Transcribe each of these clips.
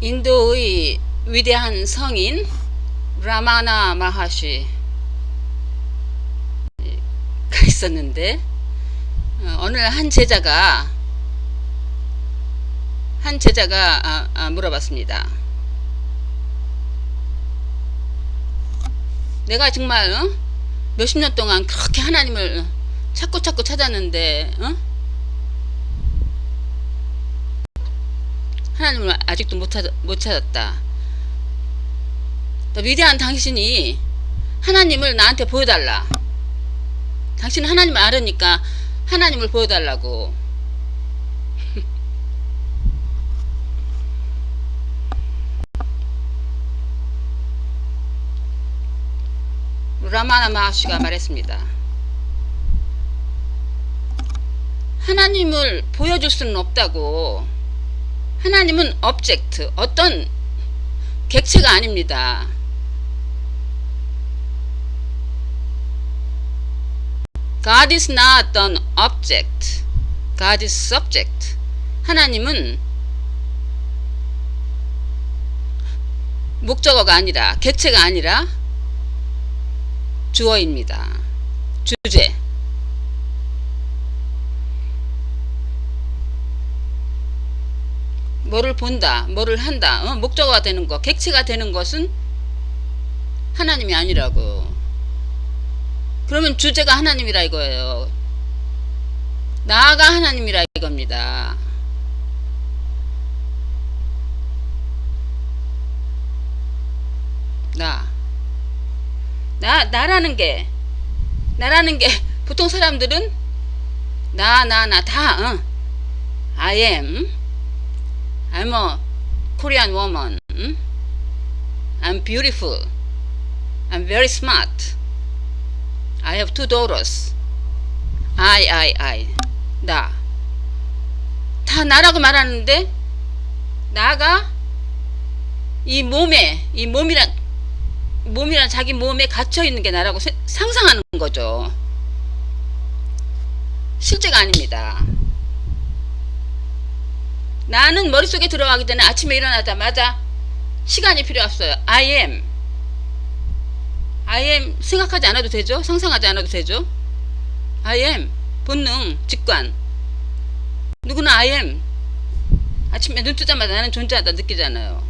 인도의 위대한 성인 라마나 마하시가 있었는데 어느 한 제자가 물어봤습니다. 내가 정말 몇십 년 동안 그렇게 하나님을 찾고 찾았는데 하나님을 아직도 못 찾았다. 위대한 당신이 하나님을 나한테 보여달라. 당신은 하나님을 알으니까 하나님을 보여달라고. 라마나 마하시가 말했습니다. 하나님을 보여줄 수는 없다고. 하나님은 object, 어떤 객체가 아닙니다. God is not an object. God is subject. 하나님은 목적어가 아니라, 객체가 아니라 주어입니다. 주제. 뭐를 본다, 뭐를 한다, 목적어가 되는 것, 객체가 되는 것은 하나님이 아니라고. 그러면 주제가 하나님이라 이거예요. 나가 하나님이라 이겁니다. 나라는 게 보통 사람들은 나 다 I am, I'm a Korean woman, I'm beautiful, I'm very smart, I have 2 daughters, I 다 나라고 말하는데, 나가 이 몸이란 자기 몸에 갇혀있는 게 나라고 상상하는 거죠. 실제가 아닙니다. 나는 머릿속에 들어가기 전에 아침에 일어나자마자 시간이 필요 없어요. I am 생각하지 않아도 되죠? 상상하지 않아도 되죠? I am 본능, 직관. 누구나 I am 아침에 눈 뜨자마자 나는 존재하다 느끼잖아요.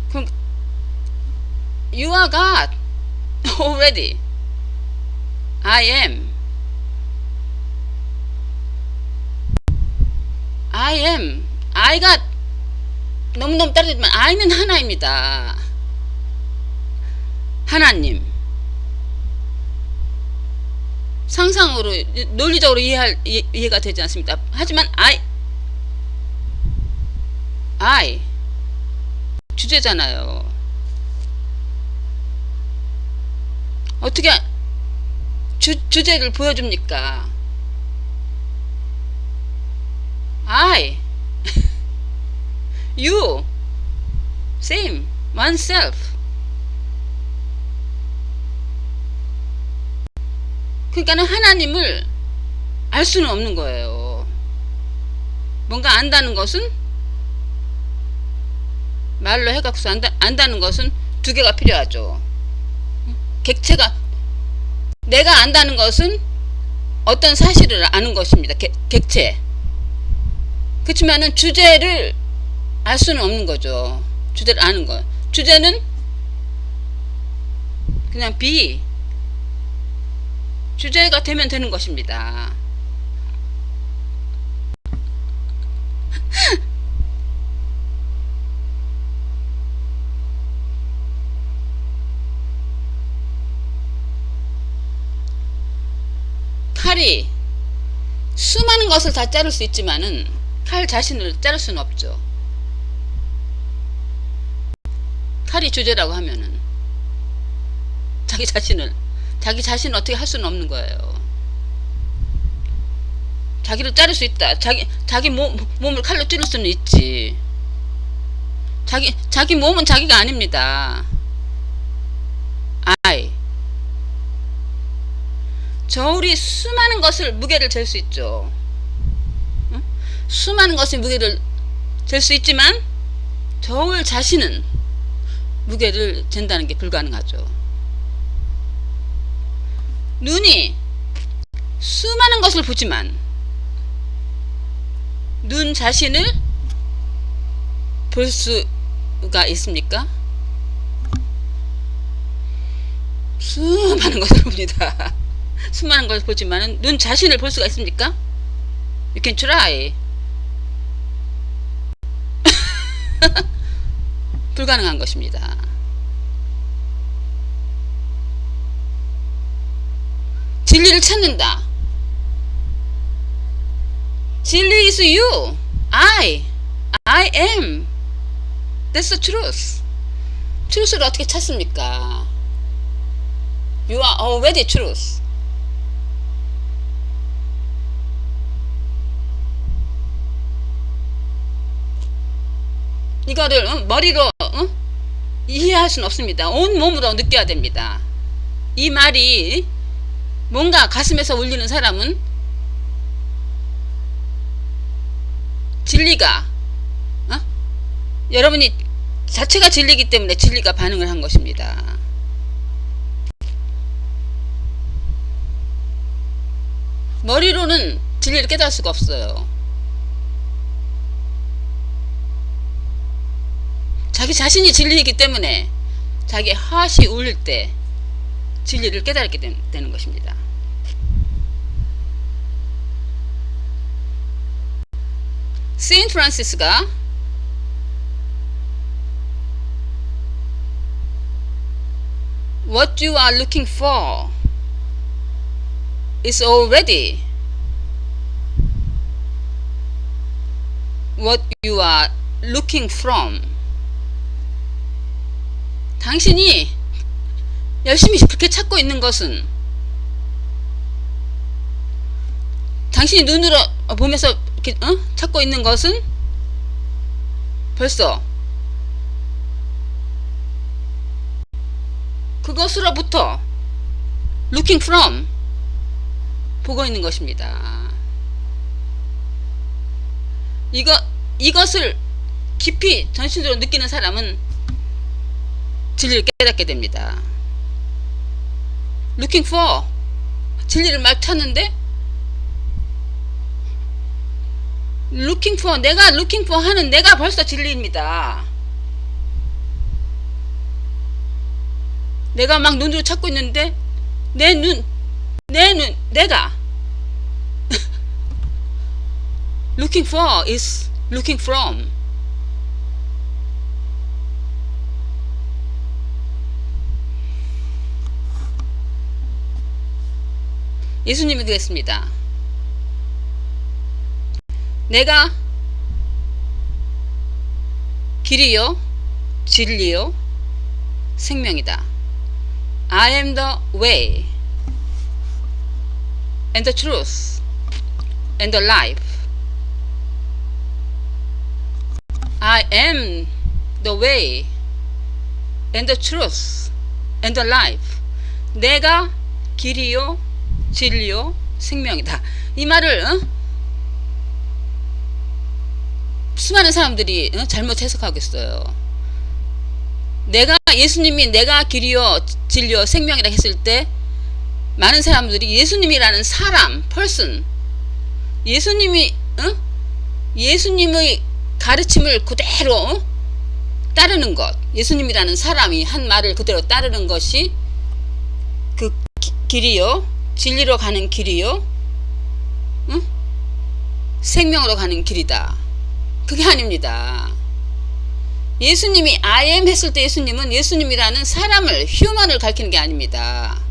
그럼 You are God already. I am I가 너무너무 떨어지지만 I는 하나입니다. 하나님. 상상으로 논리적으로 이해가 되지 않습니다. 하지만 I 주제잖아요. 어떻게 주제를 보여줍니까? I you same oneself. 그러니까는 하나님을 알 수는 없는 거예요. 뭔가 안다는 것은, 말로 해갖고서 안다는 것은 2개가 필요하죠. 객체가, 내가 안다는 것은 어떤 사실을 아는 것입니다. 객체. 그렇지만은 주제를 알 수는 없는 거죠. 주제를 아는 거. 주제는 그냥 주제가 되면 되는 것입니다. 칼이 수많은 것을 다 자를 수 있지만은 칼 자신을 자를 수는 없죠. 칼이 주제라고 하면은 자기 자신을 어떻게 할 수는 없는 거예요. 자기를 자를 수 있다. 자기 몸을 칼로 찌를 수는 있지. 자기 몸은 자기가 아닙니다. 저울이 수많은 것을 무게를 잴 수 있죠. 응? 수많은 것의 무게를 잴 수 있지만 저울 자신은 무게를 잰다는 게 불가능하죠. 눈이 수많은 것을 보지만 눈 자신을 볼 수가 있습니까? 수많은 것을 봅니다. 수많은 것을 보지만 눈 자신을 볼 수가 있습니까? You can try. 불가능한 것입니다. 진리를 찾는다. 진리 is you. I am. That's the truth. truth를 어떻게 찾습니까? You are already truth. 이거를 머리로 이해할 수는 없습니다. 온 몸으로 느껴야 됩니다. 이 말이 뭔가 가슴에서 울리는 사람은 진리가 여러분이 자체가 진리이기 때문에 진리가 반응을 한 것입니다. 머리로는 진리를 깨달을 수가 없어요. 자기 자신이 진리이기 때문에 자기 하시 울릴 때 진리를 깨달게 되는 것입니다. 세인트 프란시스가 What you are looking for is already what you are looking from. 당신이 열심히 그렇게 찾고 있는 것은 당신이 눈으로 보면서 이렇게, 찾고 있는 것은 벌써 그것으로부터 looking from 보고 있는 것입니다. 이것을 깊이 전신적으로 느끼는 사람은 진리를 깨닫게 됩니다. looking for 진리를 막 찾는데 looking for 내가 looking for 하는 내가 벌써 진리입니다. 내가 막 눈으로 찾고 있는데 내가 looking for is looking from. 예수님이 그랬습니다. 내가 길이요 진리요 생명이다. I am the way and the truth and the life. I am the way and the truth and the life. 내가 길이요 진리요 생명이다. 이 말을 수많은 사람들이 잘못 해석하고 있어요. 예수님이 내가 길이요 진리요 생명이라 했을 때 많은 사람들이 예수님이라는 사람, person, 예수님의 가르침을 그대로 따르는 것, 예수님이라는 사람이 한 말을 그대로 따르는 것이 그 길이요 진리로 가는 길이요 생명으로 가는 길이다. 그게 아닙니다. 예수님이 I am 했을 때 예수님은 예수님이라는 사람을 휴먼을 가리키는 게 아닙니다.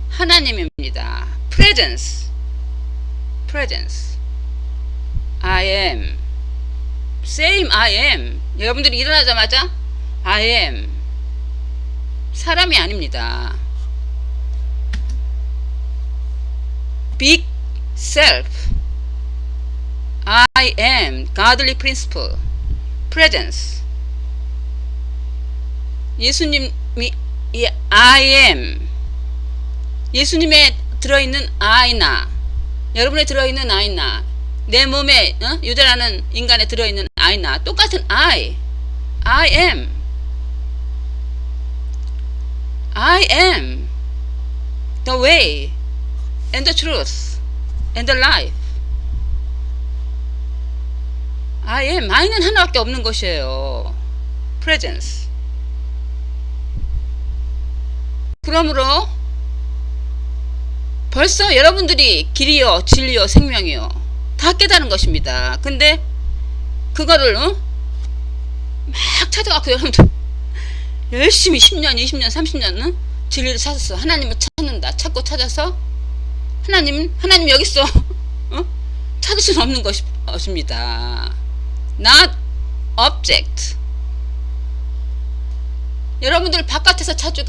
하나님입니다. presence I am same I am. 여러분들이 일어나자마자 I am 사람이 아닙니다. big self I am godly principle presence. 예수님이 I am 예수님에 들어있는 I나 여러분에 들어있는 I나 내 몸에 유다라는 인간에 들어있는 I나 똑같은 I am the way and the truth and the life. I는 하나밖에 없는 것이에요. presence. 그러므로 벌써 여러분들이 길이요 진리요 생명이요 다 깨달은 것입니다. 근데 그거를 막 찾아갖고 여러분들 열심히 10년 20년 30년 진리를 찾았어. 하나님을 찾는다. 찾고 찾아서 하나님 여기 있어. 찾을 수는 없는 것입니다. not object. 여러분들 바깥에서 찾을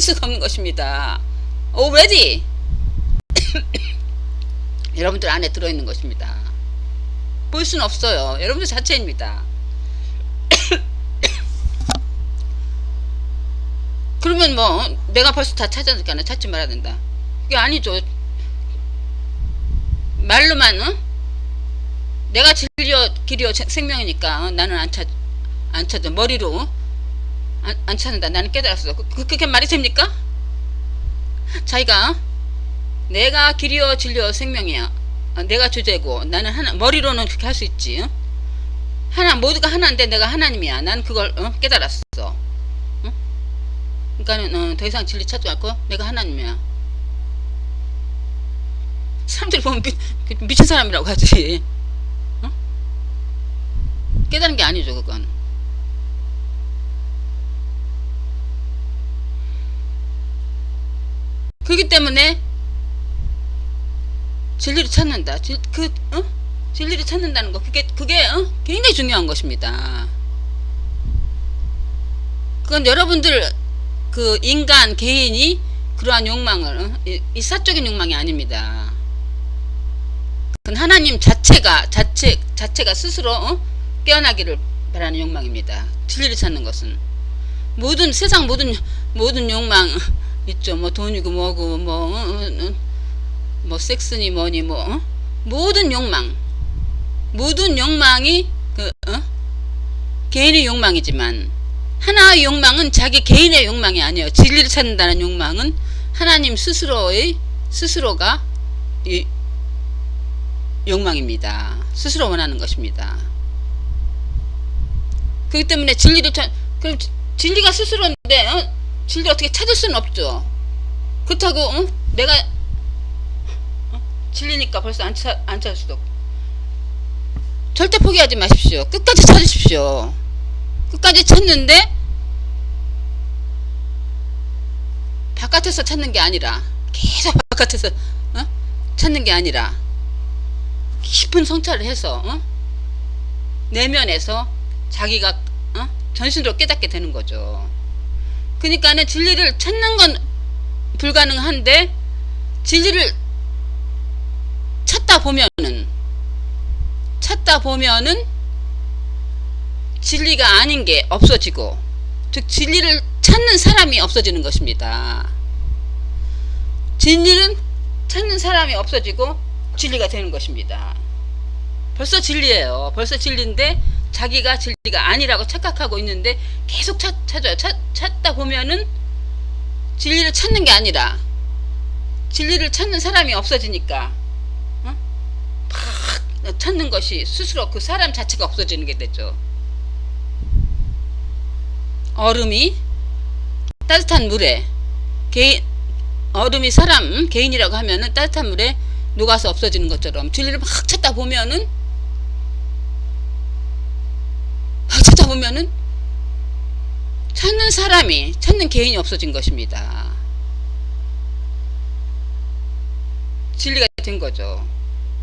수가 없는 것입니다. already 여러분들 안에 들어있는 것입니다. 볼 수는 없어요. 여러분들 자체입니다. 그러면 뭐 내가 벌써 다 찾았으니까 찾지 말아야 된다. 그게 아니죠. 말로만 내가 진리요 길이요 생명이니까 나는 안 찾아. 머리로 안 찾는다. 나는 깨달았어. 그게 말이 됩니까? 자기가 내가 길이요 진리요 생명이야. 내가 주제고 나는 하나. 머리로는 그렇게 할 수 있지. 하나 모두가 하나인데 내가 하나님이야. 난 그걸 깨달았어. 그러니까는 더 이상 진리 찾지 않고 내가 하나님이야. 사람들이 보면 미친 사람이라고 하지. 깨달은 게 아니죠. 그건 그렇기 때문에 진리를 찾는다. 진리를 찾는다는 거 그게 굉장히 중요한 것입니다. 그건 여러분들 그 인간 개인이 그러한 욕망을 이 사적인 욕망이 아닙니다. 그건 하나님 자체가 스스로 깨어나기를 바라는 욕망입니다. 진리를 찾는 것은 모든 세상 모든 욕망 있죠. 뭐 돈이고 뭐고 뭐 섹스니 뭐니 모든 욕망이 개인의 욕망이지만 하나의 욕망은 자기 개인의 욕망이 아니에요. 진리를 찾는다는 욕망은 하나님 스스로가 이 욕망입니다. 스스로 원하는 것입니다. 그렇기 때문에 그럼 진리가 스스로인데 진리 어떻게 찾을 수는 없죠. 그렇다고 내가 진리니까 벌써 안 찾을 수도 없고. 절대 포기하지 마십시오. 끝까지 찾으십시오. 끝까지 찾는데 바깥에서 찾는 게 아니라 계속 바깥에서 찾는 게 아니라 깊은 성찰을 해서 내면에서 자기가 전신으로 깨닫게 되는 거죠. 그러니까는 진리를 찾는 건 불가능한데 진리를 찾다 보면은 진리가 아닌 게 없어지고 즉 진리를 찾는 사람이 없어지는 것입니다. 진리는 찾는 사람이 없어지고 진리가 되는 것입니다. 벌써 진리예요. 벌써 진리인데 자기가 진리가 아니라고 착각하고 있는데 계속 찾아요. 찾다 보면은 진리를 찾는 게 아니라 진리를 찾는 사람이 없어지니까 막 찾는 것이 스스로 그 사람 자체가 없어지는 게 되죠. 얼음이 따뜻한 물에 얼음이 사람 개인이라고 하면은 따뜻한 물에 녹아서 없어지는 것처럼 진리를 막 찾다 보면은 찾는 개인이 없어진 것입니다. 진리가 된 거죠.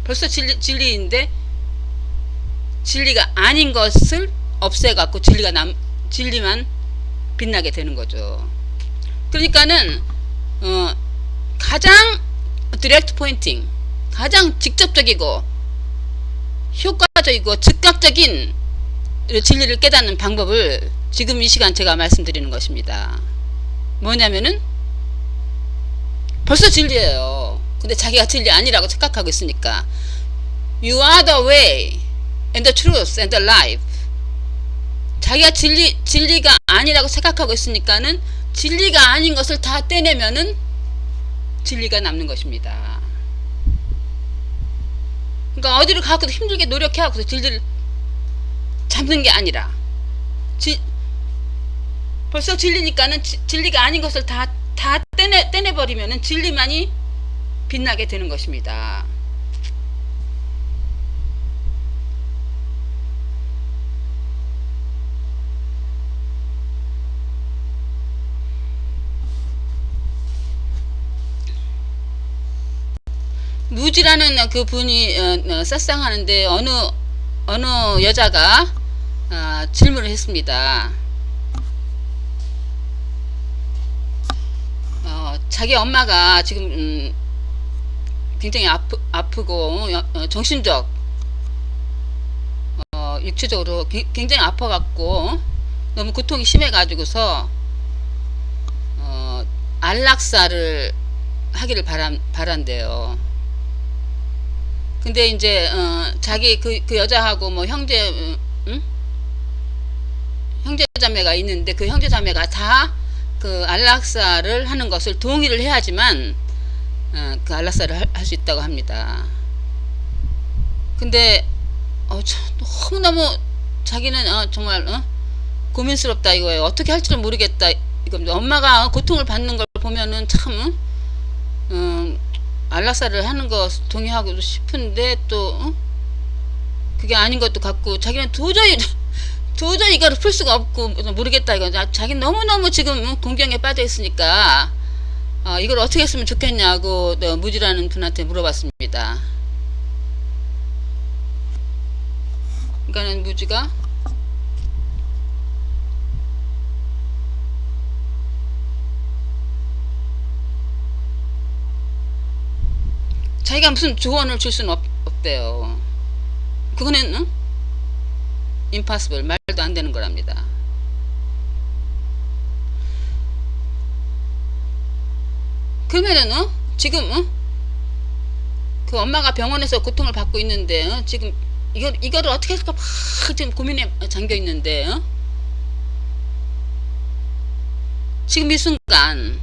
벌써 진리인데 진리가 아닌 것을 없애갖고 진리만 빛나게 되는 거죠. 그러니까는 가장 디렉트 포인팅, 가장 직접적이고 효과적이고 즉각적인 진리를 깨닫는 방법을 지금 이 시간 제가 말씀드리는 것입니다. 뭐냐면은 벌써 진리예요. 근데 자기가 진리 아니라고 착각하고 있으니까. You are the way and the truth and the life. 자기가 진리가 아니라고 착각하고 있으니까는 진리가 아닌 것을 다 떼내면은 진리가 남는 것입니다. 그러니까 어디를 가고도 힘들게 노력해갖고 진리를 잡는 게 아니라 벌써 진리니까는 진리가 아닌 것을 다 떼내버리면은 진리만이 빛나게 되는 것입니다. 무지라는 그 분이 쌀상하는데 어느 여자가 질문을 했습니다. 자기 엄마가 지금 굉장히 아프고 정신적 육체적으로 굉장히 아파갖고 너무 고통이 심해가지고서 안락사를 하기를 바란대요. 근데 이제 자기 그 여자하고 뭐 형제자매가 있는데 그 형제자매가 다 그 안락사를 하는 것을 동의를 해야지만 그 안락사를 할 수 있다고 합니다. 근데 너무너무 자기는 정말 고민스럽다 이거예요. 어떻게 할지를 모르겠다 이겁니다. 엄마가 고통을 받는 걸 보면은 참 안락사를 하는 거 동의하고 싶은데 또 그게 아닌 것도 같고 자기는 도저히 이거를 풀 수가 없고 모르겠다 이거. 자기는 너무너무 지금 공경에 빠져 있으니까 이걸 어떻게 했으면 좋겠냐고 무지라는 분한테 물어봤습니다. 그러니까는 무지가 자기가 무슨 조언을 줄 수는 없대요. 그거는 impossible, 말도 안 되는 거랍니다. 그러면은 지금 그 엄마가 병원에서 고통을 받고 있는데 지금 이거를 어떻게 할까 막 지금 고민에 잠겨 있는데 지금 이 순간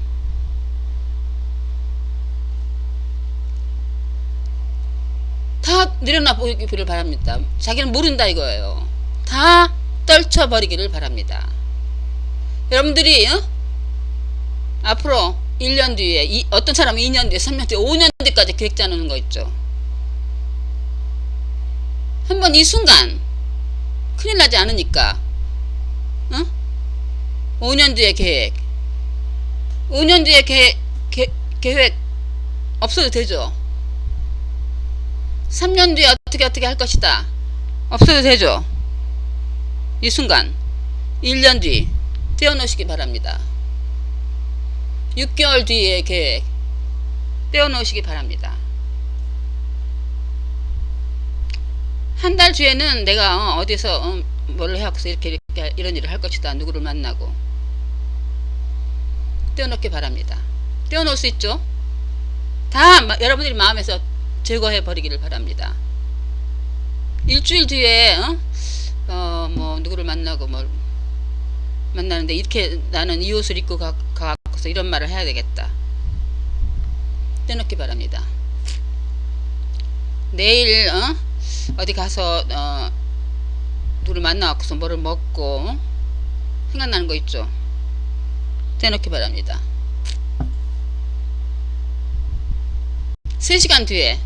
다 내려놔 보기를 바랍니다. 자기는 모른다 이거예요. 다 떨쳐버리기를 바랍니다. 여러분들이 앞으로 1년 뒤에 어떤 사람은 2년 뒤에 3년 뒤에 5년 뒤까지 계획 짜놓는 거 있죠. 한번 이 순간 큰일 나지 않으니까 5년 뒤에 계획 5년 뒤에 계획 없어도 되죠. 3년 뒤에 어떻게 할 것이다 없어도 되죠. 이 순간 1년 뒤 떼어놓으시기 바랍니다. 6개월 뒤의 계획 떼어놓으시기 바랍니다. 한 달 뒤에는 내가 어디서 뭘 해갖고서 이렇게 이런 일을 할 것이다. 누구를 만나고 떼어놓기 바랍니다. 떼어놓을 수 있죠. 다 여러분들이 마음에서 제거해 버리기를 바랍니다. 일주일 뒤에 뭐 누구를 만나고 뭘 만나는데 이렇게 나는 이 옷을 입고 가서 이런 말을 해야 되겠다. 떼놓기 바랍니다. 내일 어디 가서 누구를 만나갖고서 뭐를 먹고 생각나는 거 있죠. 떼놓기 바랍니다. 3시간 뒤에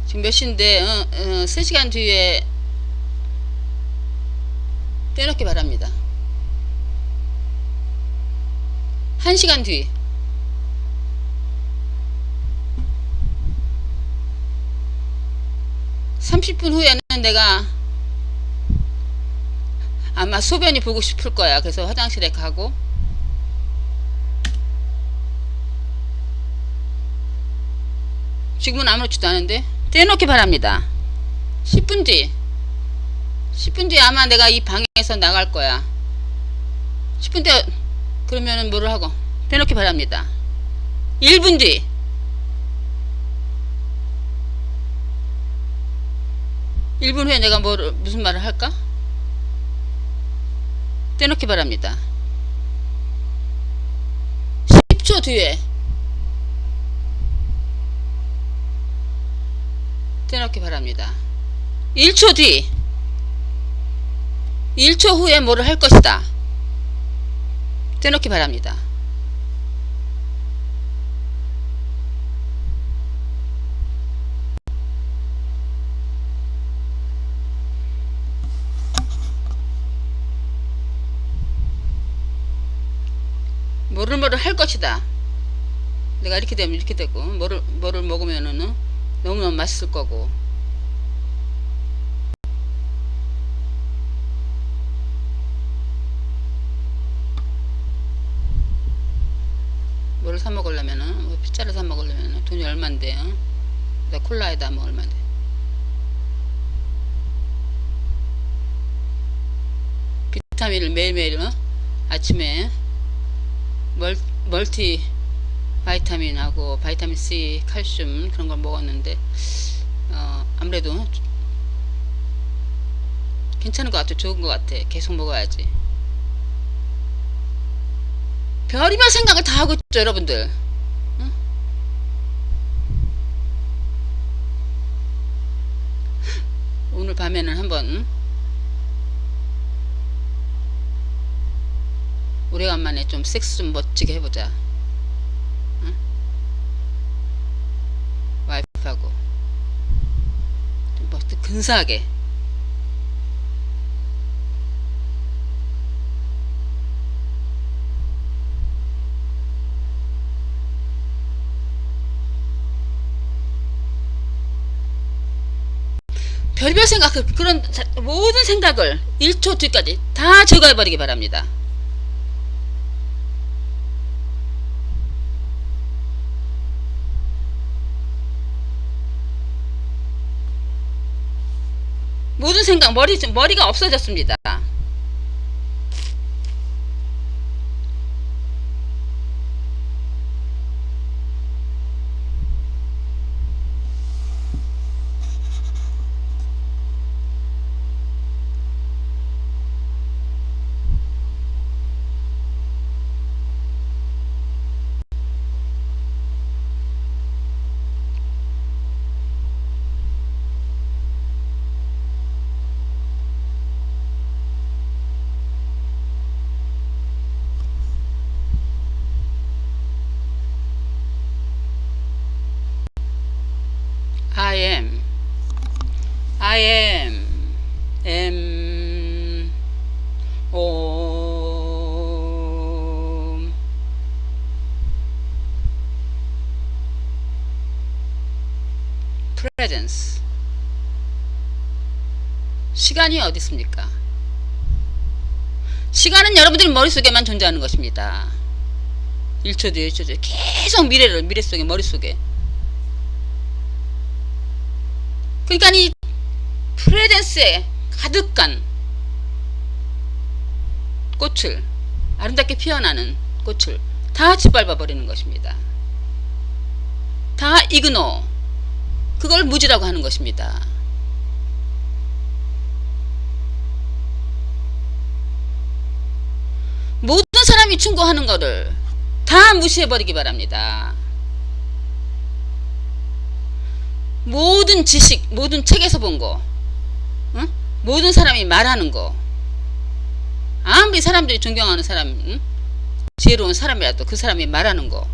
지금 몇 시인데 3시간 뒤에 떼놓기 바랍니다. 1시간 뒤 30분 후에는 내가 아마 소변이 보고 싶을 거야. 그래서 화장실에 가고 지금은 아무렇지도 않은데 떼놓기 바랍니다. 10분 뒤에 아마 내가 이 방에서 나갈 거야. 10분 뒤에 그러면은 뭐를 하고 떼놓기 바랍니다. 1분 뒤. 1분 후에 내가 무슨 말을 할까? 떼놓기 바랍니다. 10초 뒤에 떼놓기 바랍니다. 1초 뒤, 1초 후에 뭐를 할 것이다. 떼놓기 바랍니다. 뭐를 할 것이다. 내가 이렇게 되면 이렇게 되고, 뭐를 먹으면은 너무너무 맛있을 거고. 뭐를 사 먹으려면은, 뭐 피자를 사 먹으려면은 돈이 얼만데, 나 콜라에다 뭐 얼만데. 비타민을 매일매일 아침에 멀티 바이타민하고 바이타민 C, 칼슘 그런 걸 먹었는데 아무래도 괜찮은 것 같아. 좋은 것 같아. 계속 먹어야지. 별의별 생각을 다 하고 있죠, 여러분들. 응? 오늘 밤에는 한번 오래간만에 좀 섹스 좀 멋지게 해보자. 응? 와이프하고 좀 근사하게. 별별 생각, 그런 모든 생각을 1초 뒤까지 다 제거해버리기 바랍니다. 모든 생각, 머리가 없어졌습니다. I am presence. 시간이 어디 있습니까? 시간은 여러분들 머릿속에만 존재하는 것입니다. 1초 뒤에 1초 뒤에 계속 미래 속에, 머릿속에. 그러니까 이 프레젠스에 가득한 꽃을, 아름답게 피어나는 꽃을 다 짓밟아 버리는 것입니다. 다 이그노, 그걸 무지라고 하는 것입니다. 모든 사람이 충고하는 거를 다 무시해버리기 바랍니다. 모든 지식, 모든 책에서 본 거, 응? 모든 사람이 말하는 거, 아무리 사람들이 존경하는 사람, 응? 지혜로운 사람이라도 그 사람이 말하는 거,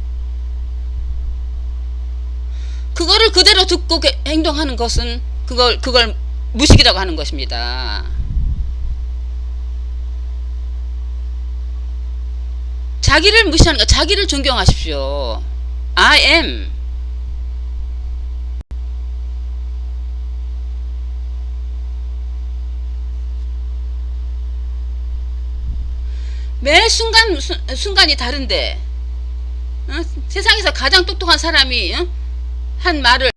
그거를 그대로 듣고 행동하는 것은 그걸 무식이라고 하는 것입니다. 자기를 무시하는 거, 자기를 존경하십시오. I am. 매 순간이 다른데, 세상에서 가장 똑똑한 사람이 한 말을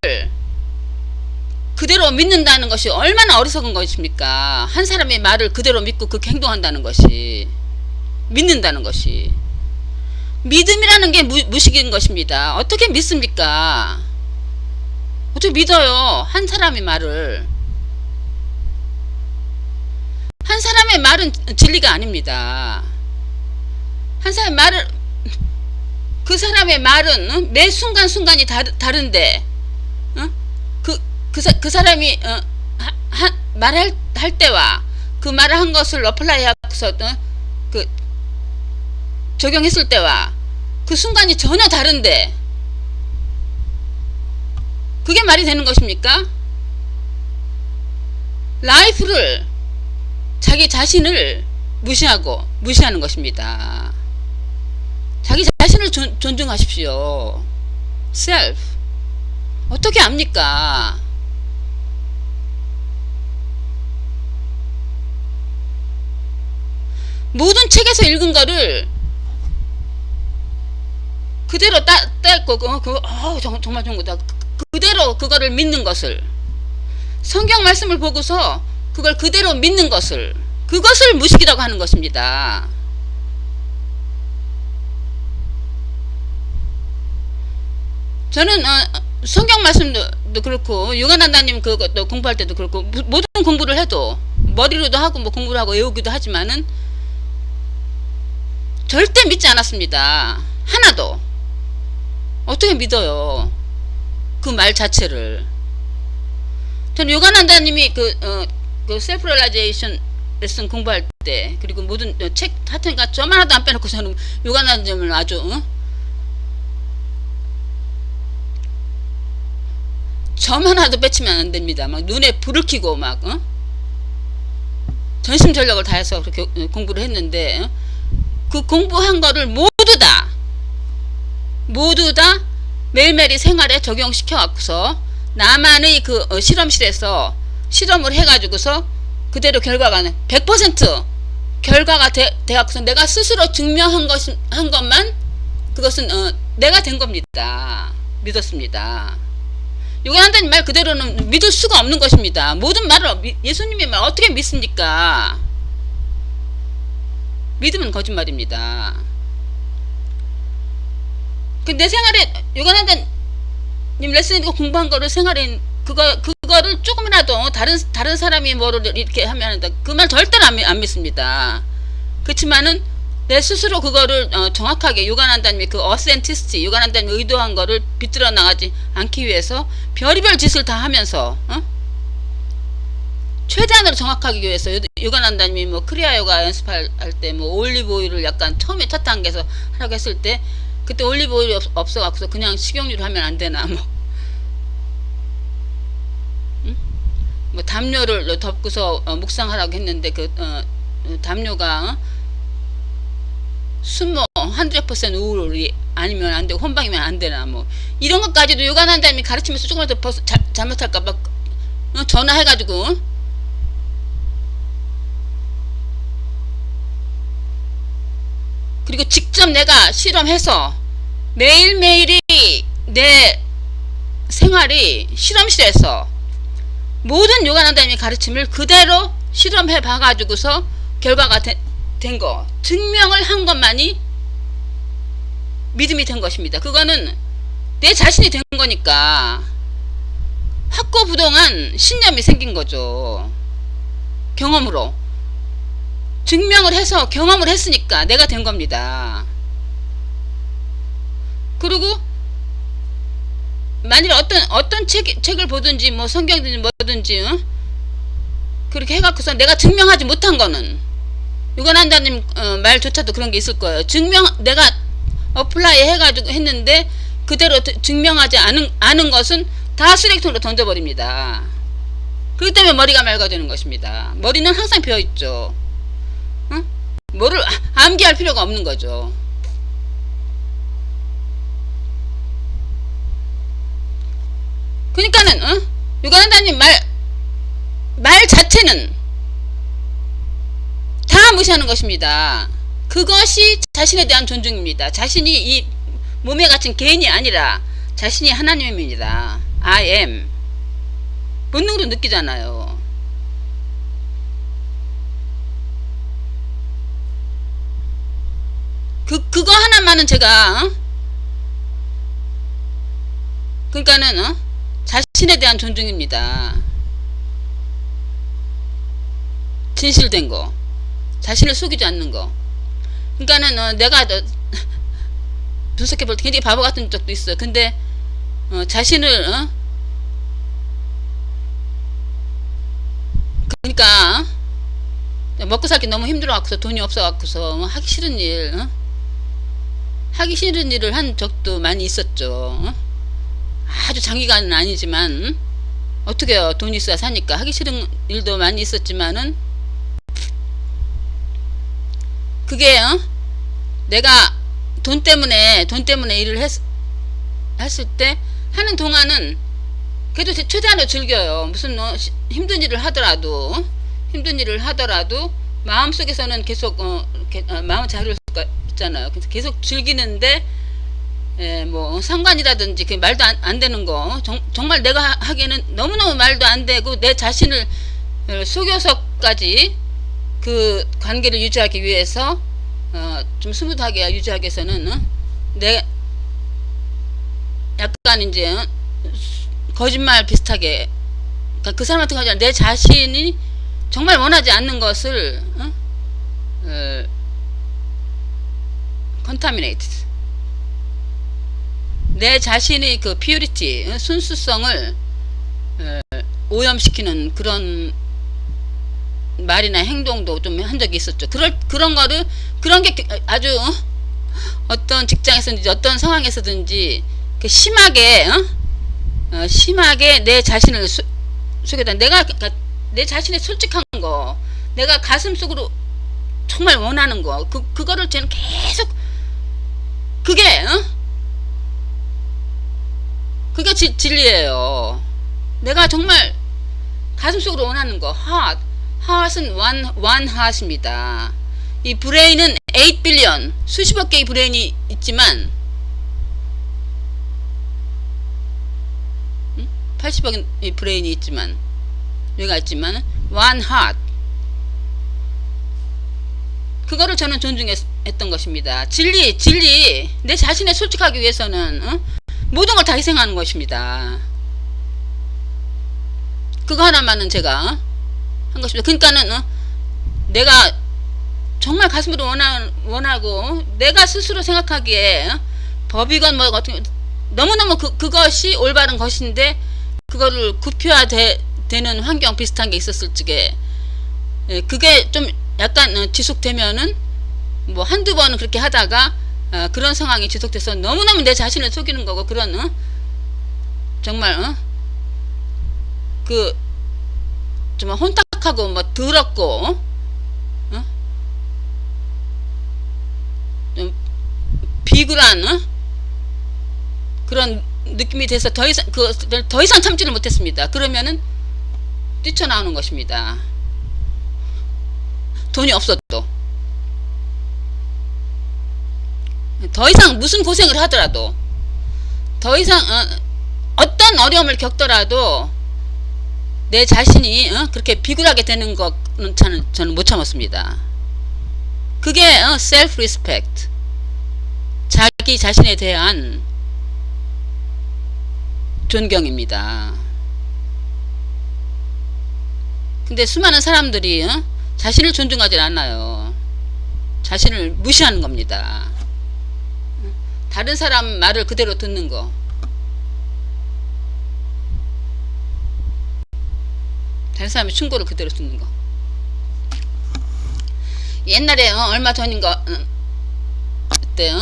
그대로 믿는다는 것이 얼마나 어리석은 것입니까? 한 사람의 말을 그대로 믿고 그렇게 행동한다는 것이, 믿는다는 것이. 믿음이라는 게 무식인 것입니다. 어떻게 믿습니까? 어떻게 믿어요? 한 사람의 말을. 한 사람의 말은 진리가 아닙니다. 한 사람의 말을, 그 사람의 말은 매 순간순간이 다른데, 그 사람이 말할 때와 그 말을 한 것을 어플라이 해서 그 적용했을 때와 그 순간이 전혀 다른데, 그게 말이 되는 것입니까? 라이프를, 자기 자신을 무시하는 것입니다. 자기 자신을 존중하십시오. self. 어떻게 압니까? 모든 책에서 읽은 거를 그대로 따고 정말 좋은 거다. 그대로 그거를 믿는 것을, 성경 말씀을 보고서 그걸 그대로 믿는 것을, 그것을 무식이라고 하는 것입니다. 저는 성경 말씀도 그렇고 요가난다님 그것도 공부할 때도 그렇고 모든 공부를 해도 머리로도 하고 뭐 공부를 하고 외우기도 하지만은 절대 믿지 않았습니다. 하나도. 어떻게 믿어요? 그 말 자체를. 저는 요가난다님이 그 셀프 레라이제이션 레슨 공부할 때, 그리고 모든 책 하여튼가 점 하나도 안 빼놓고 저는 요가난다님을 아주 점 하나도 빼치면 안 됩니다. 막 눈에 불을 켜고 막 전심전력을 다해서 그렇게 공부를 했는데, 그 공부한 거를 모두 다 매일매일 생활에 적용시켜 갖고서 나만의 그 실험실에서 실험을 해가지고서 그대로 결과가 100% 결과가 돼 갖고서 내가 스스로 증명한 것만, 그것은 내가 된 겁니다. 믿었습니다. 요가난다님 말 그대로는 믿을 수가 없는 것입니다. 모든 말을 예수님의 말 어떻게 믿습니까? 믿으면 거짓말입니다. 내 생활에 요가난다님 레슨 공부한 거를 생활에 그거를 조금이라도 다른 사람이 뭐를 이렇게 하면 그 말 절대로 안 믿습니다. 그렇지만은 내 스스로 그거를 정확하게 요가난다님의 그 어센티스티, 요가난다님이 의도한 거를 비틀어 나가지 않기 위해서 별의별 짓을 다 하면서 최대한으로 정확하기 위해서 요가난다님이 뭐 크리아 요가 연습할 때 뭐 올리브 오일을 약간 처음에 첫 단계에서 하라고 했을 때, 그때 올리브 오일이 없어갖고서 그냥 식용유로 하면 안 되나, 뭐 담요를 덮고서 묵상하라고 했는데 그 담요가 순모 100% 우울이 아니면 안 되고 혼방이면 안 되나, 뭐 이런 것까지도 요가난다님이 가르치면서 조금만 더 잘못할까봐 전화해가지고 그리고 직접 내가 실험해서 매일매일이 내 생활이 실험실에서 모든 요가난다님의 가르침을 그대로 실험해 봐가지고서 결과가 된 거, 증명을 한 것만이 믿음이 된 것입니다. 그거는 내 자신이 된 거니까 확고부동한 신념이 생긴 거죠. 경험으로 증명을 해서 경험을 했으니까 내가 된 겁니다. 그리고 만일 어떤 책을 보든지 뭐 성경이든지 뭐든지 그렇게 해갖고서 내가 증명하지 못한 거는, 요가난다님 말조차도 그런 게 있을 거예요. 내가 어플라이 해가지고 했는데 그대로 증명하지 않은 것은 다 쓰레기통으로 던져버립니다. 그렇기 때문에 머리가 맑아지는 것입니다. 머리는 항상 비어있죠. 뭐를 암기할 필요가 없는 거죠. 그러니까는 요가난다님 말 자체는 다 무시하는 것입니다. 그것이 자신에 대한 존중입니다. 자신이 이 몸에 갇힌 개인이 아니라 자신이 하나님입니다. I am. 본능으로 느끼잖아요. 그거 하나만은 제가 그러니까는 자신에 대한 존중입니다. 진실된 거, 자신을 속이지 않는 거. 그러니까는 내가 분석해볼 때 굉장히 바보 같은 적도 있어. 근데 자신을 그러니까 먹고 살기 너무 힘들어갖고서 돈이 없어갖고서 하기 싫은 일 하기 싫은 일을 한 적도 많이 있었죠. 아주 장기간은 아니지만 어떻게 해요. 돈이 있어야 사니까 하기 싫은 일도 많이 있었지만은 그게 내가 돈 때문에 일을 했을 때 하는 동안은 그래도 최대한으로 즐겨요. 무슨 힘든 일을 하더라도 마음속에서는 계속 마음 자유를 수가 있잖아요. 그래서 계속 즐기는데 뭐 상관이라든지 그 말도 안 되는 거 정말 내가 하기에는 너무너무 말도 안 되고 내 자신을 속여서까지 그 관계를 유지하기 위해서 좀 스무드하게 유지하기 위해서는 내 약간 이제 거짓말 비슷하게 그러니까 그 사람한테 거짓말 내 자신이 정말 원하지 않는 것을 contaminated 내 자신의 그 purity 순수성을 오염시키는 그런 말이나 행동도 좀 한 적이 있었죠. 그런 거를 그런 게 아주 어떤 직장에서든지 어떤 상황에서든지 그 심하게 내 자신을 속여다 내가 그러니까 내 자신의 솔직한 거 내가 가슴속으로 정말 원하는 거 그거를 저는 계속 그게 진리예요. 내가 정말 가슴속으로 원하는 거 heart은 one heart입니다. 이 브레인은 8 빌리언 수십억 개의 브레인이 있지만 80억의 브레인이 있지만 여기가 있지만 one heart 그거를 저는 존중했던 것입니다. 진리 내 자신에 솔직하기 위해서는 모든 걸 다 희생하는 것입니다. 그거 하나만은 제가 한 것입니다. 그러니까는 내가 정말 가슴으로 원하고 내가 스스로 생각하기에 법이건 뭐 어떻게 너무너무 그것이 올바른 것인데 그거를 구표화되는 환경 비슷한 게 있었을 적에 그게 좀 약간 지속되면은 뭐 한두 번은 그렇게 하다가 그런 상황이 지속돼서 너무너무 내 자신을 속이는 거고 그런 정말 그 정말 혼탁하고 뭐 더럽고 좀 비굴한 그런 느낌이 돼서 더 이상 참지를 못했습니다. 그러면은 뛰쳐나오는 것입니다. 돈이 없어도 더 이상 무슨 고생을 하더라도 더 이상 어떤 어려움을 겪더라도 내 자신이 그렇게 비굴하게 되는 거는 저는 못 참았습니다. 그게 self respect 자기 자신에 대한 존경입니다. 근데 수많은 사람들이 자신을 존중하지 않아요. 자신을 무시하는 겁니다. 다른 사람 말을 그대로 듣는 거. 다른 사람의 충고를 그대로 듣는 거. 옛날에 얼마 전인가 그때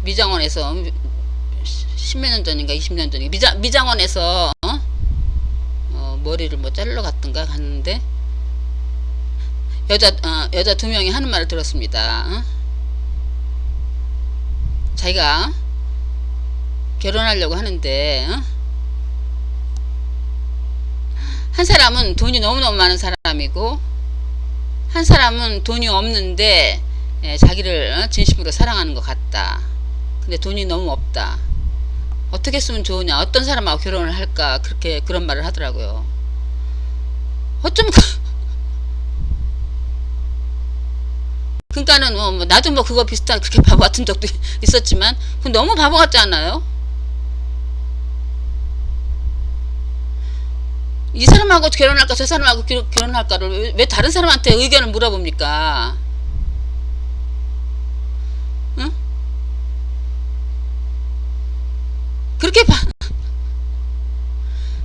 미장원에서 10몇 년 전인가 20년 전인가 미장원에서 머리를 뭐 자르러 갔는데 여자 2명이 하는 말을 들었습니다. 자기가 결혼하려고 하는데 한 사람은 돈이 너무너무 많은 사람이고 한 사람은 돈이 없는데 자기를 진심으로 사랑하는 것 같다. 근데 돈이 너무 없다. 어떻게 했으면 좋으냐, 어떤 사람하고 결혼을 할까, 그런 말을 하더라고요. 어쩜 그러니까는 뭐 나도 뭐 그거 비슷한 그렇게 바보 같은 적도 있었지만 그건 너무 바보 같지 않아요? 이 사람하고 결혼할까 저 사람하고 결혼할까를 왜 다른 사람한테 의견을 물어봅니까? 응? 그렇게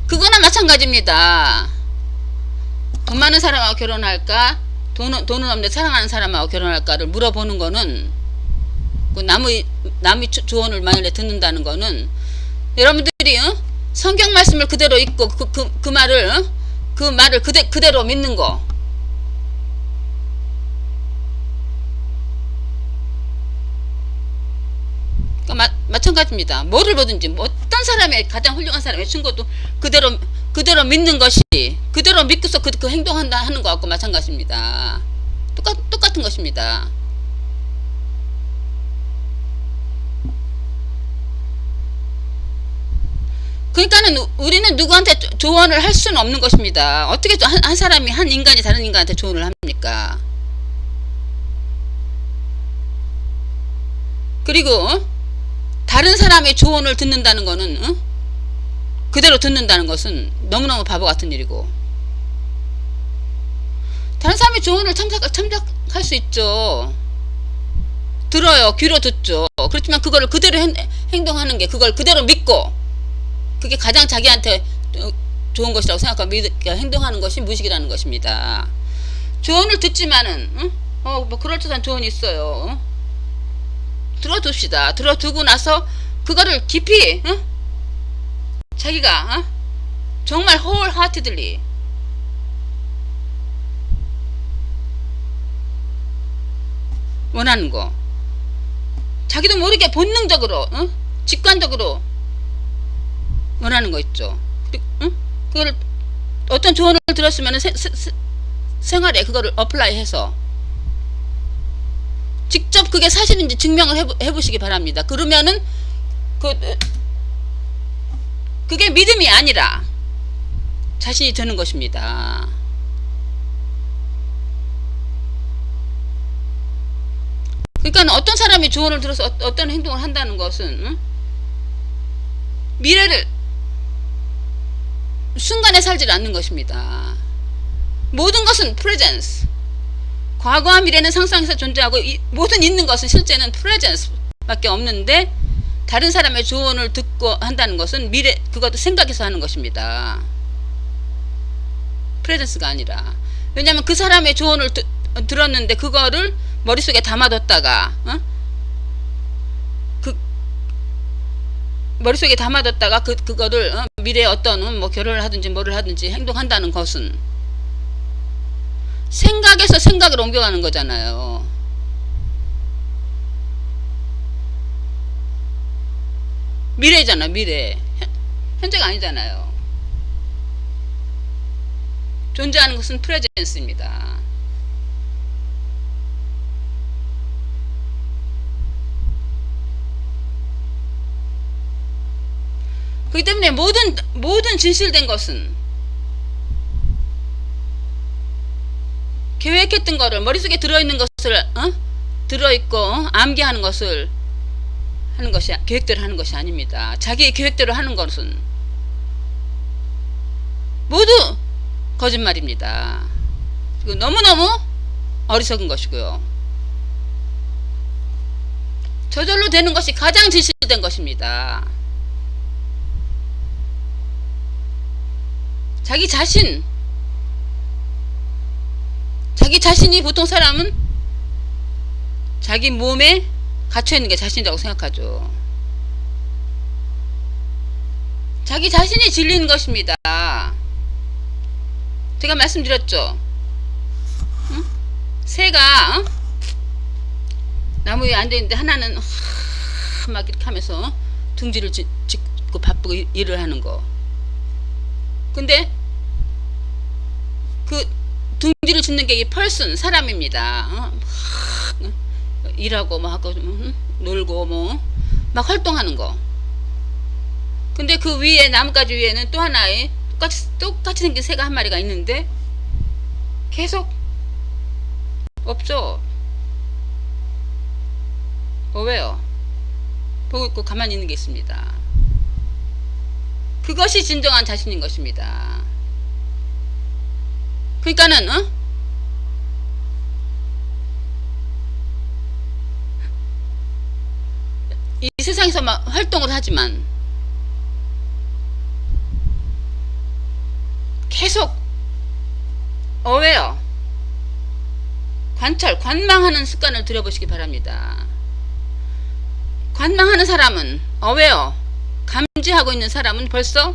그거나 마찬가지입니다. 돈 많은 사람하고 결혼할까? 돈은 없는데 사랑하는 사람하고 결혼할까를 물어보는 거는 그 남의 조언을 만약에 듣는다는 거는 여러분들이 성경 말씀을 그대로 읽고 그 말을 그대로 믿는 거. 그러니까 마찬가지입니다. 뭐를 보든지 어떤 사람의 가장 훌륭한 사람의 증거도 그대로 믿는 것이 그대로 믿고서 그 행동한다 하는 것과 마찬가지입니다. 똑같은 것입니다. 그러니까는 우리는 누구한테 조언을 할 수는 없는 것입니다. 어떻게 한 사람이 한 인간이 다른 인간한테 조언을 합니까? 그리고 다른 사람의 조언을 듣는다는 거는 그대로 듣는다는 것은 너무너무 바보 같은 일이고, 다른 사람의 조언을 참작할 수 있죠. 들어요. 귀로 듣죠. 그렇지만 그거를 그대로 행동하는 게, 그걸 그대로 믿고 그게 가장 자기한테 좋은 것이라고 생각하고 행동하는 것이 무식이라는 것입니다. 조언을 듣지만은 뭐 그럴듯한 조언이 있어요. 들어둡시다. 들어두고 나서 그거를 깊이 자기가 정말 wholeheartedly 원하는 거, 자기도 모르게 본능적으로 직관적으로 원하는 거 있죠. 그거를 어떤 조언을 들었으면 생활에 그거를 어플라이해서 직접 그게 사실인지 증명을 해보시기 바랍니다. 그러면은 그게 믿음이 아니라 자신이 드는 것입니다. 그러니까 어떤 사람이 조언을 들어서 어떤 행동을 한다는 것은 미래를 순간에 살지 않는 것입니다. 모든 것은 presence. 과거와 미래는 상상에서 존재하고 모든 있는 것은 실제는 presence 밖에 없는데, 다른 사람의 조언을 듣고 한다는 것은 그것도 생각해서 하는 것입니다. presence가 아니라. 왜냐하면 그 사람의 조언을 들었는데 그거를 머릿속에 담아뒀다가 머릿속에 담아뒀다가 그거를 미래에 어떤 뭐 결혼을 하든지 뭐를 하든지 행동한다는 것은 생각에서 생각을 옮겨가는 거잖아요. 미래잖아, 미래. 현재가 아니잖아요. 존재하는 것은 프레젠스입니다. 그렇기 때문에 모든 진실된 것은 계획했던 거를, 머릿속에 들어있는 것을 들어있고 암기하는 것을 하는 것이, 계획대로 하는 것이 아닙니다. 자기의 계획대로 하는 것은 모두 거짓말입니다. 그리고 너무너무 어리석은 것이고요. 저절로 되는 것이 가장 진실된 것입니다. 자기 자신이 보통 사람은 자기 몸에 갇혀있는 게 자신이라고 생각하죠. 자기 자신이 진리인 것입니다. 제가 말씀드렸죠. 새가 나무 위에 앉아있는데 하나는 막 이렇게 하면서 둥지를 짓고 바쁘고 일을 하는 거. 근데 그 둥지를 짓는 게 이 펄슨, 사람입니다. 일하고 뭐 하고 놀고 뭐 막 활동하는 거. 근데 그 위에, 나뭇가지 위에는 또 하나의 똑같이 생긴 새가 한 마리가 있는데 계속 없죠. 왜요? 보고 있고 가만히 있는 게 있습니다. 그것이 진정한 자신인 것입니다. 그러니까는 이 세상에서 막 활동을 하지만 계속 관찰, 관망하는 습관을 들여보시기 바랍니다. 관망하는 사람은 감지하고 있는 사람은 벌써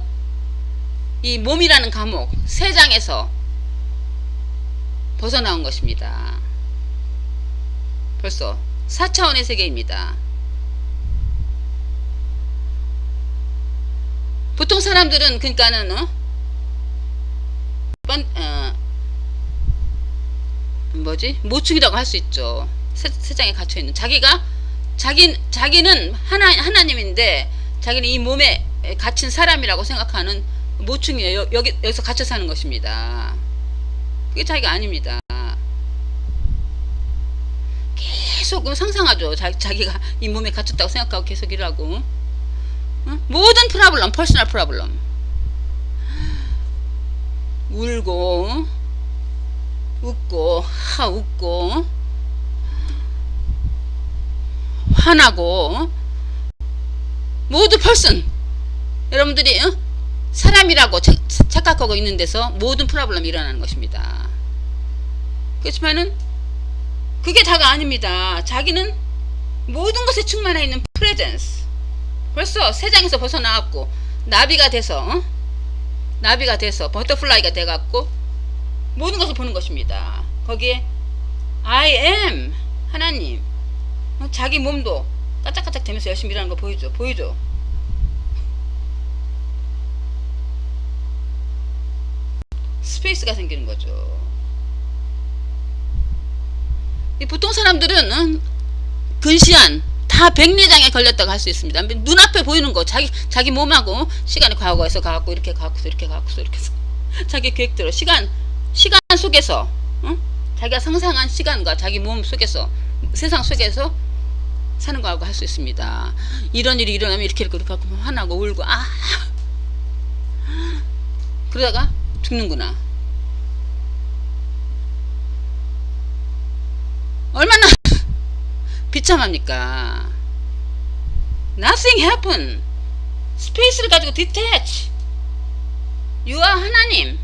이 몸이라는 감옥, 세장에서 벗어나온 것입니다. 벌써 4차원의 세계입니다. 보통 사람들은 그러니까는 모충이라고 할 수 있죠. 세상에 갇혀있는 자기는 하나님인데 자기는 이 몸에 갇힌 사람이라고 생각하는 모충이에요. 여기서 갇혀 사는 것입니다. 그게 자기가 아닙니다. 계속 상상하죠. 자기가 이 몸에 갇혔다고 생각하고 계속 일하고 모든 프로블럼, 퍼스널 프로블럼, 울고 웃고 화나고 모두 퍼슨, 여러분들이 사람이라고 착각하고 있는 데서 모든 프로블럼이 일어나는 것입니다. 그렇지만은 그게 다가 아닙니다. 자기는 모든 것에 충만해 있는 프레젠스, 벌써 세상에서 벗어나왔고 나비가 돼서 버터플라이가 돼갖고 모든 것을 보는 것입니다. 거기에 I am 하나님, 자기 몸도 까짝까짝 대면서 열심히 일하는 거 보이죠? 스페이스가 생기는 거죠. 이 보통 사람들은 근시안 다 백내장에 걸렸다고 할 수 있습니다. 눈앞에 보이는 거, 자기 몸하고 시간이 과거에서 가갖고 이렇게 가갖고서 이렇게 자기 계획대로 시간 속에서 자기가 상상한 시간과 자기 몸 속에서 세상 속에서 사는 거하고 할 수 있습니다. 이런 일이 일어나면 이렇게 하고 화나고 울고 그러다가 죽는구나. 얼마나 비참합니까? Nothing happen. 스페이스를 가지고 detach. You are 하나님.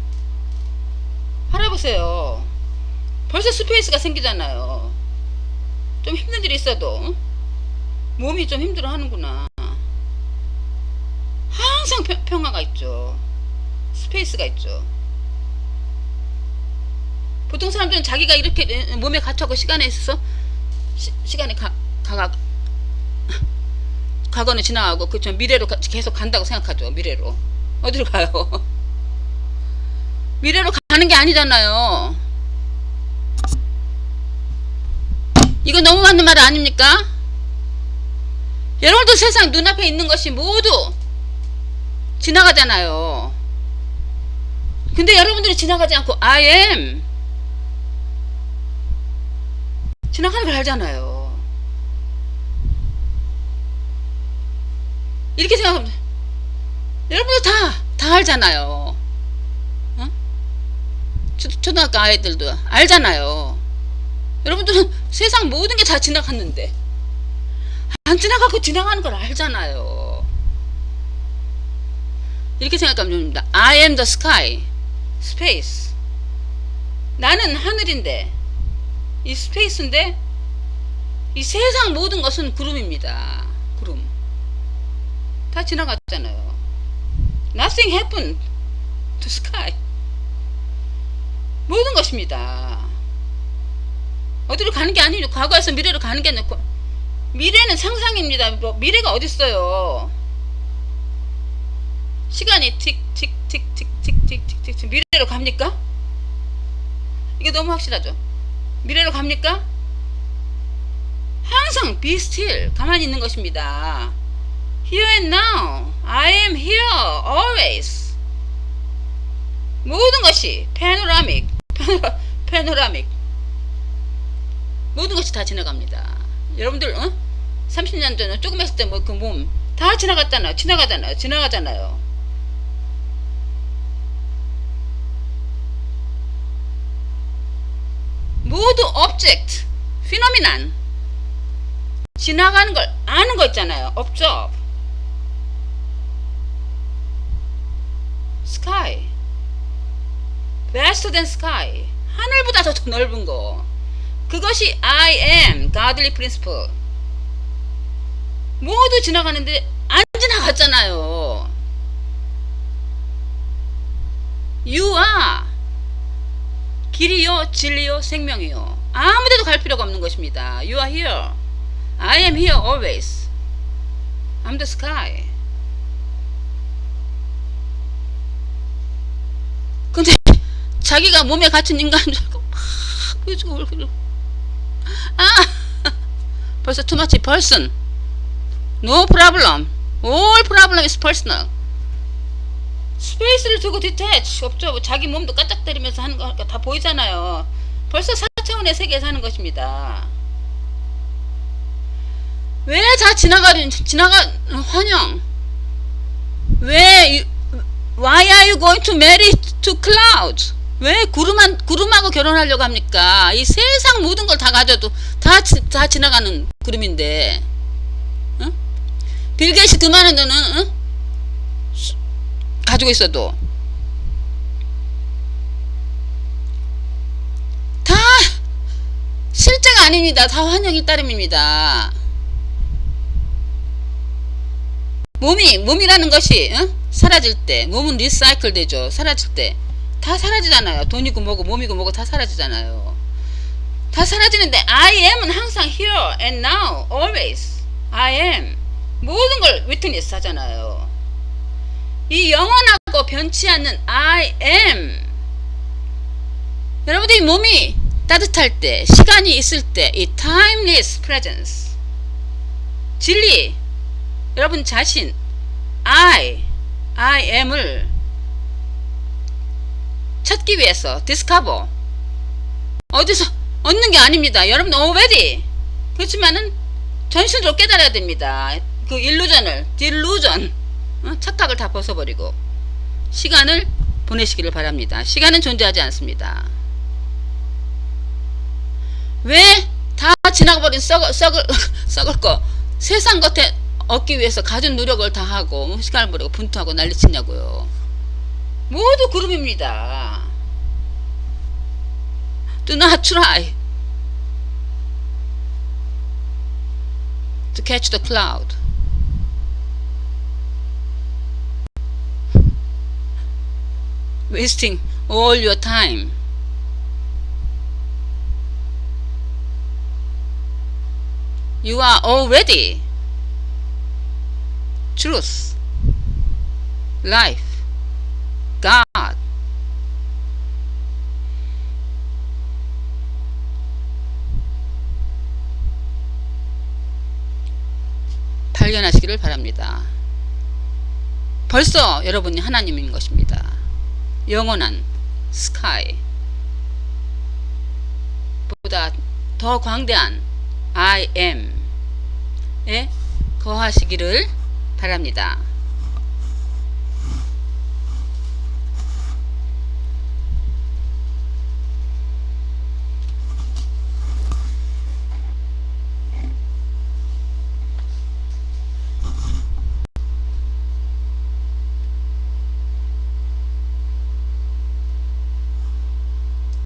바라보세요. 벌써 스페이스가 생기잖아요. 좀 힘든 일이 있어도 몸이 좀 힘들어 하는구나. 항상 평화가 있죠. 스페이스가 있죠. 보통 사람들은 자기가 이렇게 몸에 갇혀고 시간에 있어서 시간에 과거는 지나가고 그쵸, 미래로 계속 간다고 생각하죠. 미래로 어디로 가요? 미래로 가는 게 아니잖아요. 이거 너무 맞는 말 아닙니까? 여러분들 세상 눈앞에 있는 것이 모두 지나가잖아요. 근데 여러분들이 지나가지 않고 I am 지나가는 걸 알잖아요. 이렇게 생각하면 여러분들 다 알잖아요. 초등학교 아이들도 알잖아요. 여러분들은 세상 모든 게 다 지나갔는데 안 지나가고 지나가는 걸 알잖아요. 이렇게 생각하면 됩니다. I am the sky, space. 나는 하늘인데 이 스페이스인데 이 세상 모든 것은 구름입니다. 구름. 다 지나갔잖아요. Nothing happened to sky. 모든 것입니다. 어디로 가는 게 아니죠. 과거에서 미래로 가는 게 아니고 미래는 상상입니다. 미래가 어딨어요. 시간이 틱틱틱틱틱틱틱틱 미래로 갑니까? 이게 너무 확실하죠. 미래로 갑니까? 항상 be still, 가만히 있는 것입니다. Here and now, I am here, always. 모든 것이 panoramic, panoramic. 모든 것이 다 지나갑니다. 여러분들 30년 전에 조금 했을 때 뭐 그 몸 다 지나가잖아요. 모두 object, phenomenon, 지나가는 걸 아는 거 있잖아요. observe, sky, vaster than sky, 하늘보다 더 넓은 거. 그것이 I am, godly principle. 모두 지나가는데 안 지나갔잖아요. You are, 길이요, 진리요, 생명이요. 아무데도 갈 필요가 없는 것입니다. You are here. I am here always. I'm the sky. 근데 자기가 몸에 갇힌 인간인 줄 알고 막 보여주고 얼굴을. 벌써 too much person. No problem. All problem is personal. 스페이스를 두고 디태치 없죠. 자기 몸도 까짝대리면서 하는 거 다 보이잖아요. 벌써 4차원의 세계에서 하는 것입니다. 왜 다 환영? Why are you going to marry to clouds? 왜 구름하고 결혼하려고 합니까? 이 세상 모든 걸 다 가져도 다 지나가는 구름인데, 응? 빌 게이츠 그 많은 돈은, 응? 가지고 있어도 다 실제가 아닙니다. 다 환영이 따름입니다. 몸이라는 것이 사라질 때, 몸은 리사이클 되죠. 사라질 때 다 사라지잖아요. 돈이고 뭐고 몸이고 뭐고 다 사라지잖아요. 다 사라지는데 I am은 항상 here and now always I am 모든 걸 위트니스 하잖아요. 이 영원하고 변치 않는 I am. 여러분들이 몸이 따뜻할 때, 시간이 있을 때, 이 timeless presence, 진리, 여러분 자신, I am을 찾기 위해서 discover, 어디서 얻는 게 아닙니다. 여러분 already. 그렇지만은 전신으로 깨달아야 됩니다. 그 illusion을, delusion, 착각을 다 벗어버리고 시간을 보내시기를 바랍니다. 시간은 존재하지 않습니다. 왜 다 지나가버린 썩을 거 세상 겉에 얻기 위해서 가진 노력을 다 하고 시간을 버리고 분투하고 난리치냐고요. 모두 구름입니다. Do not try to catch the cloud. Wasting all your time. You are already truth, life, God. 발견하시기를 바랍니다. 벌써 여러분이 하나님인 것입니다. 영원한 스카이 보다 더 광대한 I am에 거하시기를 바랍니다.